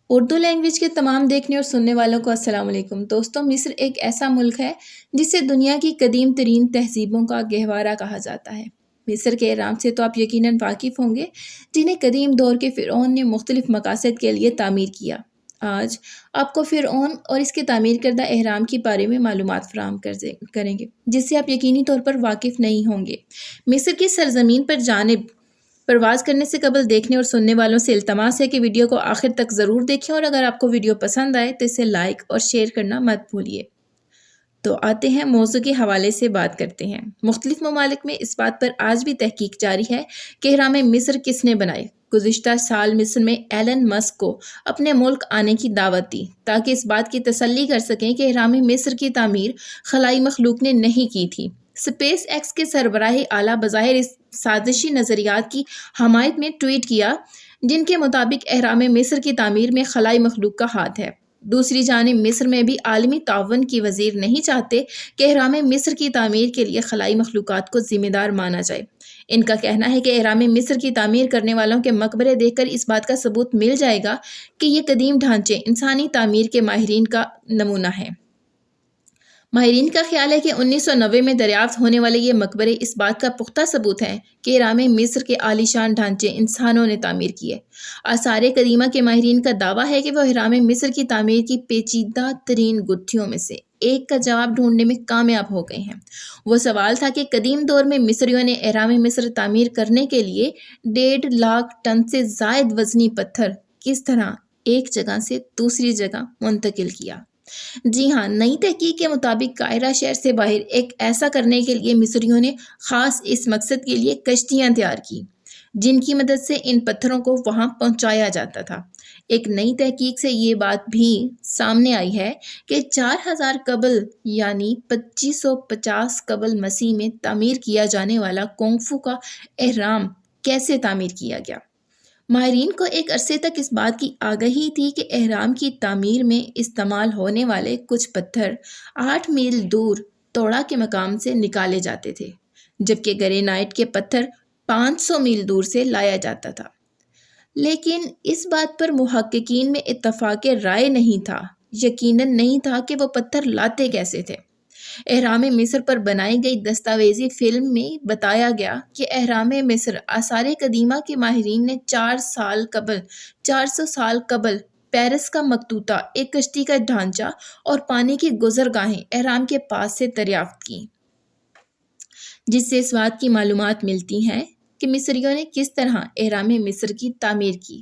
Urdu language کے تمام دیکھنے اور سننے والوں کو السلام علیکم دوستوں۔ مصر ایک ایسا ملک ہے جسے دنیا کی قدیم ترین تہذیبوں کا گہوارہ کہا جاتا ہے۔ مصر کے اہرام سے تو آپ یقیناً واقف ہوں گے، جنہیں قدیم دور کے فرعون نے مختلف مقاصد کے لیے تعمیر کیا۔ آج آپ کو فرعون اور اس کے تعمیر کردہ اہرام کے بارے میں معلومات فراہم کریں گے، جس سے آپ یقینی طور پر واقف نہیں ہوں گے۔ مصر کی سرزمین پر جانب پرواز کرنے سے قبل دیکھنے اور سننے والوں سے التماس ہے کہ ویڈیو کو آخر تک ضرور دیکھیں، اور اگر آپ کو ویڈیو پسند آئے تو اسے لائک اور شیئر کرنا مت بھولیے۔ تو آتے ہیں موضوع کے حوالے سے بات کرتے ہیں۔ مختلف ممالک میں اس بات پر آج بھی تحقیق جاری ہے کہ اہرام مصر کس نے بنائے۔ گزشتہ سال مصر میں ایلن مسک کو اپنے ملک آنے کی دعوت دی تاکہ اس بات کی تسلی کر سکیں کہ اہرام مصر کی تعمیر خلائی مخلوق نے نہیں کی تھی۔ اسپیس ایکس کے سربراہ اعلیٰ بظاہر اس سازشی نظریات کی حمایت میں ٹویٹ کیا، جن کے مطابق اہرام مصر کی تعمیر میں خلائی مخلوق کا ہاتھ ہے۔ دوسری جانب مصر میں بھی عالمی تعاون کی وزیر نہیں چاہتے کہ اہرام مصر کی تعمیر کے لیے خلائی مخلوقات کو ذمہ دار مانا جائے۔ ان کا کہنا ہے کہ اہرام مصر کی تعمیر کرنے والوں کے مقبرے دیکھ کر اس بات کا ثبوت مل جائے گا کہ یہ قدیم ڈھانچے انسانی تعمیر کے ماہرین کا نمونہ ہیں۔ ماہرین کا خیال ہے کہ 1990 میں دریافت ہونے والے یہ مقبرے اس بات کا پختہ ثبوت ہیں کہ اہرام مصر کے عالیشان ڈھانچے انسانوں نے تعمیر کیے۔ آثار قدیمہ کے ماہرین کا دعویٰ ہے کہ وہ اہرام مصر کی تعمیر کی پیچیدہ ترین گتھیوں میں سے ایک کا جواب ڈھونڈنے میں کامیاب ہو گئے ہیں۔ وہ سوال تھا کہ قدیم دور میں مصریوں نے اہرام مصر تعمیر کرنے کے لیے 1.5 لاکھ ٹن سے زائد وزنی پتھر کس طرح ایک جگہ سے دوسری جگہ منتقل کیا۔ جی ہاں، نئی تحقیق کے مطابق قاہرہ شہر سے باہر ایک ایسا کرنے کے لیے مصریوں نے خاص اس مقصد کے لیے کشتیاں تیار کی، جن کی مدد سے ان پتھروں کو وہاں پہنچایا جاتا تھا۔ ایک نئی تحقیق سے یہ بات بھی سامنے آئی ہے کہ 4000 قبل یعنی 2550 قبل مسیح میں تعمیر کیا جانے والا کونگفو کا اہرام کیسے تعمیر کیا گیا۔ ماہرین کو ایک عرصے تک اس بات کی آگہی تھی کہ اہرام کی تعمیر میں استعمال ہونے والے کچھ پتھر 8 میل دور توڑا کے مقام سے نکالے جاتے تھے، جبکہ گرینائٹ کے پتھر 500 میل دور سے لایا جاتا تھا۔ لیکن اس بات پر محققین میں اتفاق رائے نہیں تھا، یقیناً نہیں تھا کہ وہ پتھر لاتے کیسے تھے۔ اہرام مصر پر بنائی گئی دستاویزی فلم میں بتایا گیا کہ اہرام مصر آثار قدیمہ کے ماہرین نے 400 سال قبل پیرس کا مخطوطہ، ایک کشتی کا ڈھانچہ اور پانی کی گزرگاہیں اہرام کے پاس سے دریافت کی، جس سے اس بات کی معلومات ملتی ہیں کہ مصریوں نے کس طرح اہرام مصر کی تعمیر کی۔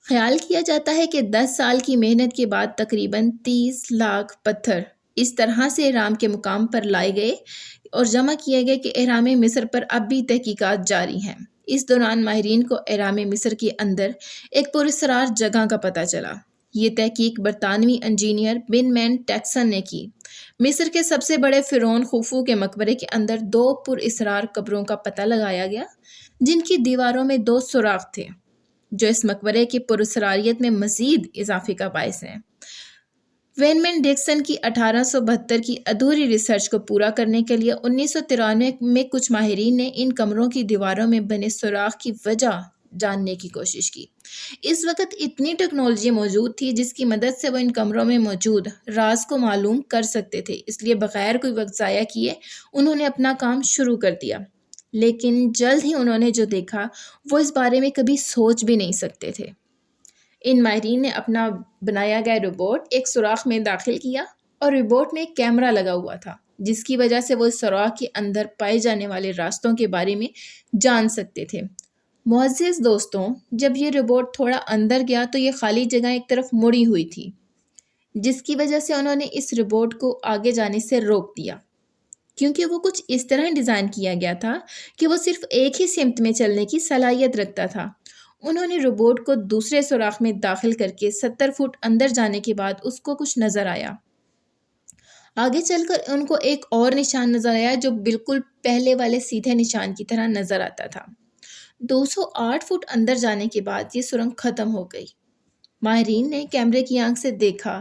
خیال کیا جاتا ہے کہ 10 سال کی محنت کے بعد تقریباً 30 لاکھ پتھر اس طرح سے اہرام کے مقام پر لائے گئے اور جمع کیے گئے کہ اہرام مصر پر اب بھی تحقیقات جاری ہیں۔ اس دوران ماہرین کو اہرام مصر کے اندر ایک پراسرار جگہ کا پتہ چلا۔ یہ تحقیق برطانوی انجینئر بن ٹیکسن نے کی۔ مصر کے سب سے بڑے فرعون خوفو کے مقبرے کے اندر 2 پراسرار قبروں کا پتہ لگایا گیا، جن کی دیواروں میں 2 سوراخ تھے، جو اس مقبرے کی پراسراریت میں مزید اضافے کا باعث ہیں۔ وین ڈیکسن کی 1872 کی ادھوری ریسرچ کو پورا کرنے کے لیے 1993 میں کچھ ماہرین نے ان کمروں کی دیواروں میں بنے سوراخ کی وجہ جاننے کی کوشش کی۔ اس وقت اتنی ٹیکنالوجی موجود تھی جس کی مدد سے وہ ان کمروں میں موجود راز کو معلوم کر سکتے تھے، اس لیے بغیر کوئی وقت ضائع کیے انہوں نے اپنا کام شروع کر دیا۔ لیکن جلد ہی انہوں نے جو دیکھا وہ اس بارے میں کبھی سوچ بھی نہیں سکتے تھے۔ ان ماہرین نے اپنا بنایا گیا روبوٹ ایک سوراخ میں داخل کیا، اور روبوٹ میں ایک کیمرہ لگا ہوا تھا، جس کی وجہ سے وہ اس سوراخ کے اندر پائے جانے والے راستوں کے بارے میں جان سکتے تھے۔ معزز دوستوں، جب یہ روبوٹ تھوڑا اندر گیا تو یہ خالی جگہ ایک طرف مڑی ہوئی تھی، جس کی وجہ سے انہوں نے اس روبوٹ کو آگے جانے سے روک دیا، کیونکہ وہ کچھ اس طرح ڈیزائن کیا گیا تھا کہ وہ صرف ایک ہی سمت میں چلنے کی صلاحیت رکھتا تھا۔ انہوں نے روبوٹ کو دوسرے سوراخ میں داخل کر کے 70 فٹ اندر جانے کے بعد اس کو کچھ نظر آیا۔ آگے چل کر ان کو ایک اور نشان نظر آیا جو بالکل پہلے والے سیدھے نشان کی طرح نظر آتا تھا۔ 208 فٹ اندر جانے کے بعد یہ سرنگ ختم ہو گئی۔ ماہرین نے کیمرے کی آنکھ سے دیکھا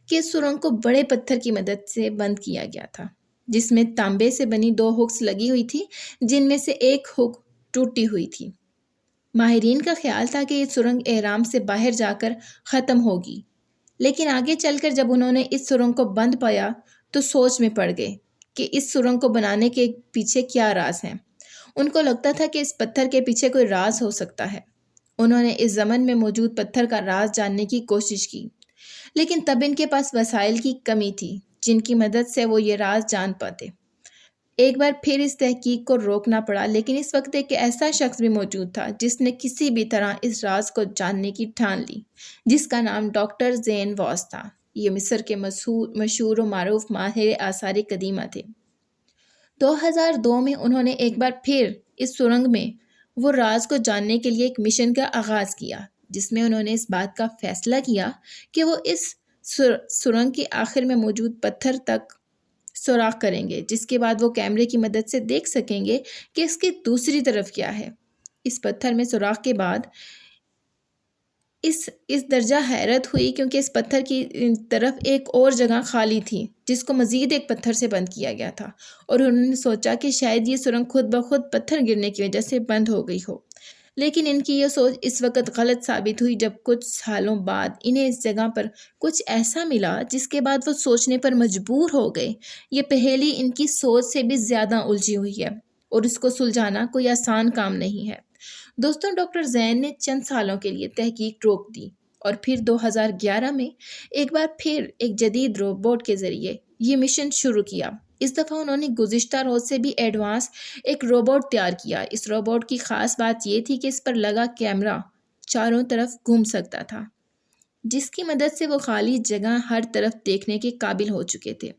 کہ اس سرنگ کو بڑے پتھر کی مدد سے بند کیا گیا تھا، جس میں تانبے سے بنی 2 ہکس لگی ہوئی تھی، جن میں سے ایک ہک ٹوٹی ہوئی تھی۔ ماہرین کا خیال تھا کہ یہ سرنگ احرام سے باہر جا کر ختم ہوگی، لیکن آگے چل کر جب انہوں نے اس سرنگ کو بند پایا تو سوچ میں پڑ گئے کہ اس سرنگ کو بنانے کے پیچھے کیا راز ہیں۔ ان کو لگتا تھا کہ اس پتھر کے پیچھے کوئی راز ہو سکتا ہے۔ انہوں نے اس زمن میں موجود پتھر کا راز جاننے کی کوشش کی، لیکن تب ان کے پاس وسائل کی کمی تھی جن کی مدد سے وہ یہ راز جان پاتے۔ ایک بار پھر اس تحقیق کو روکنا پڑا، لیکن اس وقت ایک ایسا شخص بھی موجود تھا جس نے کسی بھی طرح اس راز کو جاننے کی ٹھان لی، جس کا نام ڈاکٹر زین واس تھا۔ یہ مصر کے مشہور و معروف ماہر آثار قدیمہ تھے۔ 2002 میں انہوں نے ایک بار پھر اس سرنگ میں وہ راز کو جاننے کے لیے ایک مشن کا آغاز کیا، جس میں انہوں نے اس بات کا فیصلہ کیا کہ وہ اس سرنگ کے آخر میں موجود پتھر تک سوراخ کریں گے، جس کے بعد وہ کیمرے کی مدد سے دیکھ سکیں گے کہ اس کی دوسری طرف کیا ہے۔ اس پتھر میں سوراخ کے بعد اس درجہ حیرت ہوئی کیونکہ اس پتھر کی طرف ایک اور جگہ خالی تھی جس کو مزید ایک پتھر سے بند کیا گیا تھا، اور انہوں نے سوچا کہ شاید یہ سرنگ خود بخود پتھر گرنے کی وجہ سے بند ہو گئی ہو۔ لیکن ان کی یہ سوچ اس وقت غلط ثابت ہوئی جب کچھ سالوں بعد انہیں اس جگہ پر کچھ ایسا ملا جس کے بعد وہ سوچنے پر مجبور ہو گئے۔ یہ پہیلی ان کی سوچ سے بھی زیادہ الجھی ہوئی ہے اور اس کو سلجھانا کوئی آسان کام نہیں ہے۔ دوستوں، ڈاکٹر زین نے چند سالوں کے لیے تحقیق روک دی اور پھر 2011 میں ایک بار پھر ایک جدید روبوٹ کے ذریعے یہ مشن شروع کیا۔ اس دفعہ انہوں نے گزشتہ روز سے بھی ایڈوانس ایک روبوٹ تیار کیا۔ اس روبوٹ کی خاص بات یہ تھی کہ اس پر لگا کیمرہ چاروں طرف گھوم سکتا تھا، جس کی مدد سے وہ خالی جگہ ہر طرف دیکھنے کے قابل ہو چکے تھے۔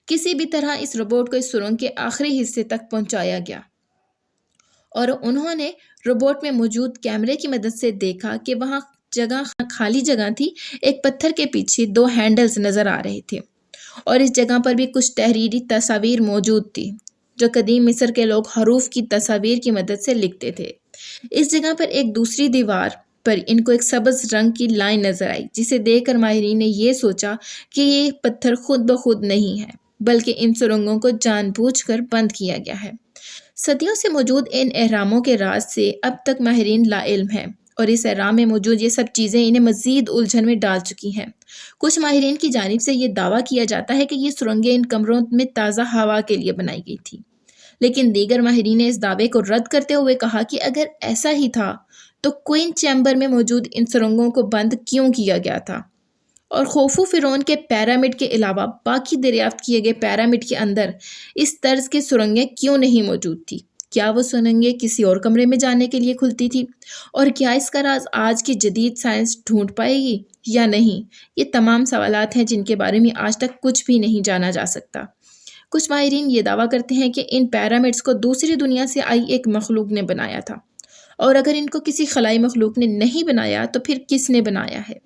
کسی بھی طرح اس روبوٹ کو اس سرنگ کے آخری حصے تک پہنچایا گیا اور انہوں نے روبوٹ میں موجود کیمرے کی مدد سے دیکھا کہ وہاں خالی جگہ تھی، ایک پتھر کے پیچھے 2 ہینڈلز نظر آ رہے تھے، اور اس جگہ پر بھی کچھ تحریری تصاویر موجود تھی جو قدیم مصر کے لوگ حروف کی تصاویر کی مدد سے لکھتے تھے۔ اس جگہ پر ایک دوسری دیوار پر ان کو ایک سبز رنگ کی لائن نظر آئی، جسے دیکھ کر ماہرین نے یہ سوچا کہ یہ پتھر خود بخود نہیں ہے بلکہ ان سرنگوں کو جان بوجھ کر بند کیا گیا ہے۔ صدیوں سے موجود ان اہراموں کے راز سے اب تک ماہرین لا علم ہیں، اور اس اہرام میں موجود یہ سب چیزیں انہیں مزید الجھن میں ڈال چکی ہیں۔ کچھ ماہرین کی جانب سے یہ دعویٰ کیا جاتا ہے کہ یہ سرنگیں ان کمروں میں تازہ ہوا کے لیے بنائی گئی تھی، لیکن دیگر ماہرین نے اس دعوے کو رد کرتے ہوئے کہا کہ اگر ایسا ہی تھا تو کوئن چیمبر میں موجود ان سرنگوں کو بند کیوں کیا گیا تھا، اور خوفو فرعون کے پیرامڈ کے علاوہ باقی دریافت کیے گئے پیرامڈ کے اندر اس طرز کی سرنگیں کیوں نہیں موجود تھی؟ کیا وہ سرنگیں کسی اور کمرے میں جانے کے لیے کھلتی تھی؟ اور کیا اس کا راز آج کی جدید سائنس ڈھونڈ پائے گی یا نہیں؟ یہ تمام سوالات ہیں جن کے بارے میں آج تک کچھ بھی نہیں جانا جا سکتا۔ کچھ ماہرین یہ دعویٰ کرتے ہیں کہ ان پیرامڈز کو دوسری دنیا سے آئی ایک مخلوق نے بنایا تھا، اور اگر ان کو کسی خلائی مخلوق نے نہیں بنایا تو پھر کس نے بنایا ہے؟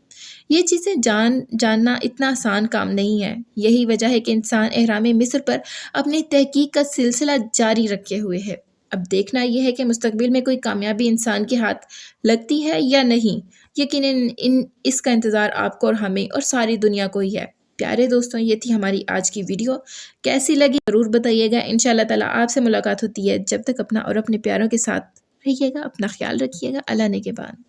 یہ چیزیں جاننا اتنا آسان کام نہیں ہے۔ یہی وجہ ہے کہ انسان اہرام مصر پر اپنی تحقیق کا سلسلہ جاری رکھے ہوئے ہے۔ اب دیکھنا یہ ہے کہ مستقبل میں کوئی کامیابی انسان کے ہاتھ لگتی ہے یا نہیں۔ یقیناً اس کا انتظار آپ کو اور ہمیں اور ساری دنیا کو ہی ہے۔ پیارے دوستوں، یہ تھی ہماری آج کی ویڈیو۔ کیسی لگی ضرور بتائیے گا۔ انشاءاللہ تعالیٰ آپ سے ملاقات ہوتی ہے۔ جب تک اپنا اور اپنے پیاروں کے ساتھ رہیے گا، اپنا خیال رکھیے گا۔ اللہ نے کے بعد